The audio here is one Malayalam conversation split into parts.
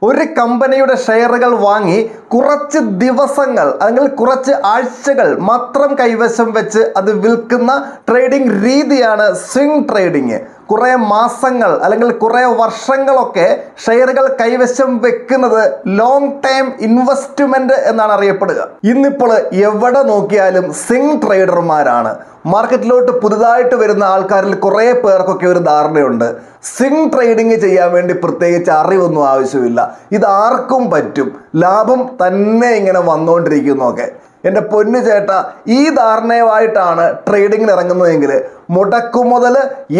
ഒരു കമ്പനിയുടെ ഷെയറുകൾ വാങ്ങി കുറച്ച് ദിവസങ്ങൾ അല്ലെങ്കിൽ കുറച്ച് ആഴ്ചകൾ മാത്രം കൈവശം വെച്ച് അത് വിൽക്കുന്ന ട്രേഡിംഗ് രീതിയാണ് സ്വിംഗ് ട്രേഡിംഗ്. കുറേ മാസങ്ങൾ അല്ലെങ്കിൽ കുറേ വർഷങ്ങളൊക്കെ ഷെയറുകൾ കൈവശം വെക്കുന്നത് ലോങ് ടൈം ഇൻവെസ്റ്റ്മെന്റ് എന്നാണ് അറിയപ്പെടുക. ഇന്നിപ്പോൾ എവിടെ നോക്കിയാലും സ്വിംഗ് ട്രേഡർമാരാണ്. മാർക്കറ്റിലോട്ട് പുതുതായിട്ട് വരുന്ന ആൾക്കാരിൽ കുറേ പേർക്കൊക്കെ ഒരു ധാരണയുണ്ട്, സ്വിംഗ് ട്രേഡിംഗ് ചെയ്യാൻ വേണ്ടി പ്രത്യേകിച്ച് അറിവൊന്നും ആവശ്യമില്ല, ഇത് ആർക്കും പറ്റും, ലാഭം തന്നെ ഇങ്ങനെ വന്നുകൊണ്ടിരിക്കുന്നൊക്കെ. എൻ്റെ പൊന്നു ചേട്ടാ, ഈ ധാരണയുമായിട്ടാണ് ട്രേഡിങ്ങിന് ഇറങ്ങുന്നതെങ്കിൽ മുടക്കുമുതൽ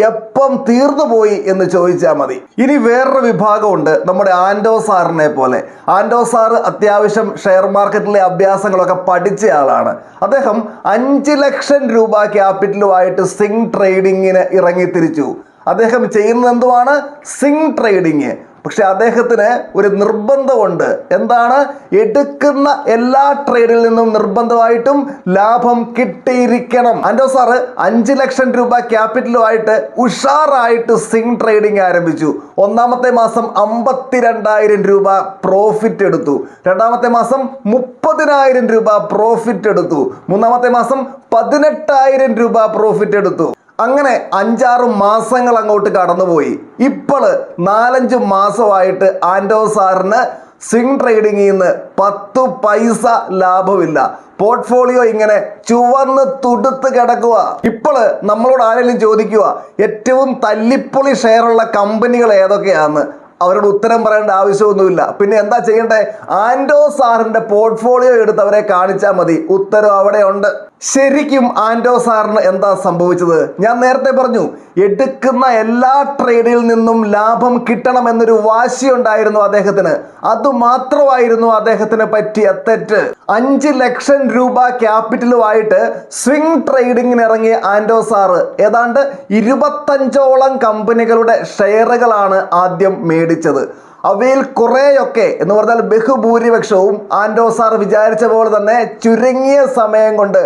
എപ്പം തീർന്നു പോയി എന്ന് ചോദിച്ചാൽ മതി. ഇനി വേറൊരു വിഭാഗമുണ്ട്, നമ്മുടെ ആൻഡോ സാറിനെ പോലെ. ആൻഡോ സാറ് അത്യാവശ്യം ഷെയർ മാർക്കറ്റിലെ അഭ്യാസങ്ങളൊക്കെ പഠിച്ച ആളാണ്. അദ്ദേഹം 5 ലക്ഷം രൂപ ക്യാപിറ്റലുമായിട്ട് സ്വിംഗ് ട്രേഡിങ്ങിന് ഇറങ്ങിത്തിരിച്ചു. അദ്ദേഹം ചെയ്യുന്നത് എന്തുവാണ്? Swing trading. പക്ഷെ അദ്ദേഹത്തിന് ഒരു നിർബന്ധമുണ്ട്. എന്താണ്? എടുക്കുന്ന എല്ലാ ട്രേഡിൽ നിന്നും നിർബന്ധമായിട്ടും ലാഭം കിട്ടിയിരിക്കണം. ആൻഡോ സാറ് 5 ലക്ഷം രൂപ ക്യാപിറ്റലുമായിട്ട് ഉഷാറായിട്ട് സ്വിംഗ് ട്രേഡിംഗ് ആരംഭിച്ചു. ഒന്നാമത്തെ മാസം 52,000 രൂപ പ്രോഫിറ്റ് എടുത്തു. രണ്ടാമത്തെ മാസം 30,000 രൂപ പ്രോഫിറ്റ് എടുത്തു. മൂന്നാമത്തെ മാസം 18,000 രൂപ പ്രോഫിറ്റ് എടുത്തു. അങ്ങനെ 5-6 മാസങ്ങൾ അങ്ങോട്ട് കടന്നുപോയി. ഇപ്പോൾ 4-5 മാസമായിട്ട് ആൻഡോ സാറിന് സ്വിംഗ് ട്രേഡിങ്ങിൽ നിന്ന് 10 പൈസ ലാഭമില്ല. പോർട്ട്ഫോളിയോ ഇങ്ങനെ ചുവന്ന് തുടുത്ത് കിടക്കുക. ഇപ്പോൾ നമ്മളോട് ആരെങ്കിലും ചോദിക്കുക ഏറ്റവും തല്ലിപ്പൊളി ഷെയറുള്ള കമ്പനികൾ ഏതൊക്കെയാന്ന്, അവരോട് ഉത്തരം പറയേണ്ട ആവശ്യമൊന്നുമില്ല. പിന്നെ എന്താ ചെയ്യണ്ടേ? ആൻഡോ സാറിന്റെ പോർട്ട്ഫോളിയോ എടുത്ത് അവരെ കാണിച്ചാൽ മതി, ഉത്തരം അവിടെ ഉണ്ട്. ശരിക്കും ആൻഡോ സാറിന് എന്താ സംഭവിച്ചത്? ഞാൻ നേരത്തെ പറഞ്ഞു, എടുക്കുന്ന എല്ലാ ട്രേഡിൽ നിന്നും ലാഭം കിട്ടണമെന്നൊരു വാശിയുണ്ടായിരുന്നു അദ്ദേഹത്തിന്. അതുമാത്രമായിരുന്നു അദ്ദേഹത്തിന് പറ്റിയ തെറ്റ്. 5 ലക്ഷം രൂപ ക്യാപിറ്റലുമായിട്ട് സ്വിംഗ് ട്രേഡിങ്ങിന് ഇറങ്ങിയ ആൻഡോ സാറ് ഏതാണ്ട് 25ഓളം കമ്പനികളുടെ ഷെയറുകളാണ് ആദ്യം മേടിച്ചത്. അവയിൽ കുറേയൊക്കെ എന്ന് പറഞ്ഞാൽ ബഹുഭൂരിപക്ഷവും ആൻഡോ സാർ വിചാരിച്ച പോലെ തന്നെ ചുരുങ്ങിയ സമയം കൊണ്ട്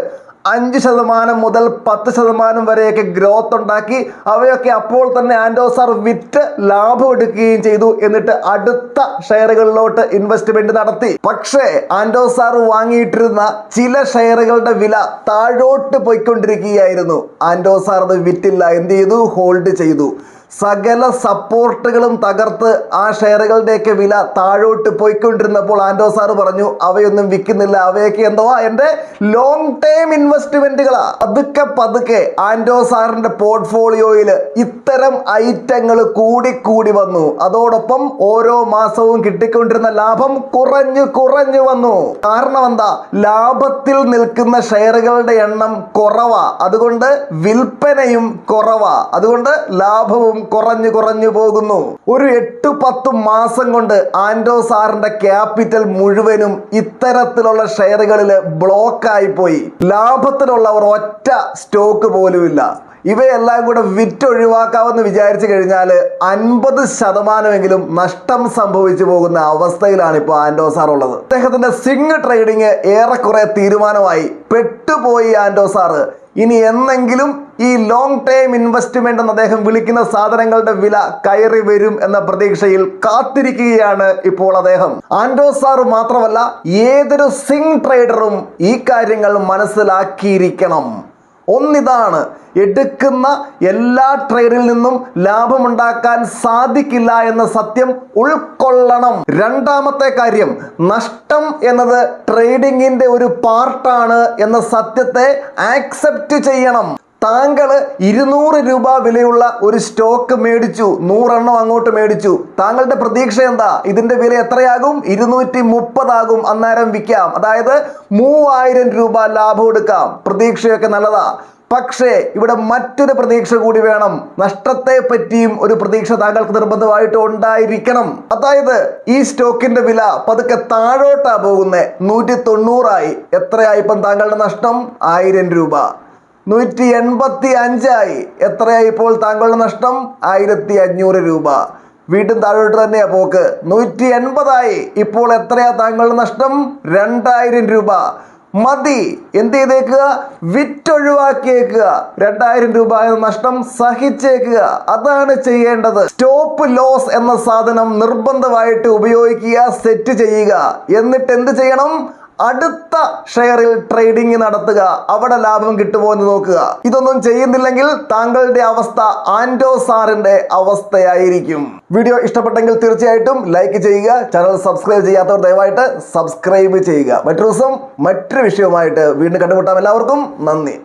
5% മുതൽ 10% വരെയൊക്കെ ഗ്രോത്ത് ഉണ്ടാക്കി. അവയൊക്കെ അപ്പോൾ തന്നെ ആൻഡോ സാർ വിറ്റ് ലാഭം എടുക്കുകയും ചെയ്തു. എന്നിട്ട് അടുത്ത ഷെയറുകളിലോട്ട് ഇൻവെസ്റ്റ്മെന്റ് നടത്തി. പക്ഷേ ആൻഡോ സാർ വാങ്ങിയിട്ടിരുന്ന ചില ഷെയറുകളുടെ വില താഴോട്ട് പോയിക്കൊണ്ടിരിക്കുകയായിരുന്നു. ആൻഡോ സാർ അത് വിറ്റില്ല. എന്ത് ചെയ്തു? ഹോൾഡ് ചെയ്തു. സകല സപ്പോർട്ടുകളും തകർത്ത് ആ ഷെയറുകളുടെയൊക്കെ വില താഴോട്ട് പോയിക്കൊണ്ടിരുന്നപ്പോൾ ആൻഡോ സാർ പറഞ്ഞു, അവയൊന്നും വിൽക്കുന്നില്ല, അവയൊക്കെ എന്തുവാ എൻ്റെ ലോങ് ടൈം ഇൻവെസ്റ്റ്മെന്റുകളാ. പതുക്കെ പതുക്കെ ആൻഡോ സാറിന്റെ പോർട്ട്ഫോളിയോയിൽ ഇത്തരം ഐറ്റങ്ങൾ കൂടി വന്നു. അതോടൊപ്പം ഓരോ മാസവും കിട്ടിക്കൊണ്ടിരുന്ന ലാഭം കുറഞ്ഞു വന്നു. കാരണം എന്താ? ലാഭത്തിൽ നിൽക്കുന്ന ഷെയറുകളുടെ എണ്ണം കുറവാ, അതുകൊണ്ട് വിൽപ്പനയും കുറവാ, അതുകൊണ്ട് ലാഭവും കുറഞ്ഞു പോകുന്നു. ഒരു 8-10 മാസം കൊണ്ട് ആൻഡോ സാറിന്റെ ക്യാപിറ്റൽ മുഴുവനും ഇത്തരത്തിലുള്ള ഷെയറുകളിൽ ബ്ലോക്കായി പോയി. ലാഭത്തിലുള്ള ഒറ്റ സ്റ്റോക്ക് പോലുമില്ല. ഇവയെല്ലാം കൂടെ വിറ്റൊഴിവാക്കാമെന്ന് വിചാരിച്ചു കഴിഞ്ഞാൽ 50% നഷ്ടം സംഭവിച്ചു പോകുന്ന അവസ്ഥയിലാണ് ഇപ്പോൾ ആൻഡോ സാർ ഉള്ളത്. അദ്ദേഹത്തിന്റെ സ്വിംഗ് ട്രേഡിങ് ഏറെക്കുറെ തീരുമാനമായി. പെട്ടുപോയി ആൻഡോ സാറ്. ഇനി എന്നെങ്കിലും ഈ ലോങ് ടൈം ഇൻവെസ്റ്റ്മെന്റ് എന്ന് അദ്ദേഹം വിളിക്കുന്ന സാധനങ്ങളുടെ വില കയറി വരും എന്ന പ്രതീക്ഷയിൽ കാത്തിരിക്കുകയാണ് ഇപ്പോൾ അദ്ദേഹം. ആൻഡോ സാർ മാത്രമല്ല, ഏതൊരു സ്വിംഗ് ട്രേഡറും ഈ കാര്യങ്ങൾ മനസ്സിലാക്കിയിരിക്കണം. ഒന്നിതാണ്, എടുക്കുന്ന എല്ലാ ട്രേഡിൽ നിന്നും ലാഭമുണ്ടാക്കാൻ സാധിക്കില്ല എന്ന സത്യം ഉൾക്കൊള്ളണം. രണ്ടാമത്തെ കാര്യം, നഷ്ടം എന്നത് ട്രേഡിങ്ങിന്റെ ഒരു പാർട്ടാണ് എന്ന സത്യത്തെ ആക്സെപ്റ്റ് ചെയ്യണം. താങ്കൾ 200 രൂപ വിലയുള്ള ഒരു സ്റ്റോക്ക് മേടിച്ചു, 100 എണ്ണം അങ്ങോട്ട് മേടിച്ചു. താങ്കളുടെ പ്രതീക്ഷ എന്താ? ഇതിന്റെ വില എത്രയാകും? 230 ആകും. അന്നേരം വിൽക്കാം, അതായത് 3000 രൂപ ലാഭം എടുക്കാം. പ്രതീക്ഷയൊക്കെ നല്ലതാ. പക്ഷേ ഇവിടെ മറ്റൊരു പ്രതീക്ഷ കൂടി വേണം. നഷ്ടത്തെ പറ്റിയും ഒരു പ്രതീക്ഷ താങ്കൾക്ക് നിർബന്ധമായിട്ട് ഉണ്ടായിരിക്കണം. അതായത് ഈ സ്റ്റോക്കിന്റെ വില പതുക്കെ താഴോട്ടാ പോകുന്നത്. 190 ആയി. എത്രയായി ഇപ്പം താങ്കളുടെ നഷ്ടം? 1000 രൂപ. 185 ആയി. എത്രയായി ഇപ്പോൾ താങ്കളുടെ നഷ്ടം? 1500 രൂപ. വീണ്ടും താഴോട്ട് തന്നെയാ പോക്ക്. 180 ആയി. ഇപ്പോൾ എത്രയാ താങ്കളുടെ നഷ്ടം? 2000 രൂപ. മതി. എന്ത് ചെയ്തേക്കുക? വിറ്റൊഴിവാക്കിയേക്കുക. 2000 രൂപ എന്ന നഷ്ടം സഹിച്ചേക്കുക. അതാണ് ചെയ്യേണ്ടത്. സ്റ്റോപ്പ് ലോസ് എന്ന സാധനം നിർബന്ധമായിട്ട് ഉപയോഗിക്കുക, സെറ്റ് ചെയ്യുക. എന്നിട്ട് എന്ത് ചെയ്യണം? അടുത്ത ഷെയറിൽ ട്രേഡിംഗ് നടത്തുക. അവിടെ ലാഭം കിട്ടുമോ എന്ന് നോക്കുക. ഇതൊന്നും ചെയ്യുന്നില്ലെങ്കിൽ താങ്കളുടെ അവസ്ഥ ആൻഡോ സാറിന്റെ അവസ്ഥയായിരിക്കും. വീഡിയോ ഇഷ്ടപ്പെട്ടെങ്കിൽ തീർച്ചയായിട്ടും ലൈക്ക് ചെയ്യുക. ചാനൽ സബ്സ്ക്രൈബ് ചെയ്യാത്തവർ ദയവായിട്ട് സബ്സ്ക്രൈബ് ചെയ്യുക. മറ്റൊരു ദിവസം മറ്റൊരു വിഷയവുമായിട്ട് വീണ്ടും കണ്ടുമുട്ടാം. എല്ലാവർക്കും നന്ദി.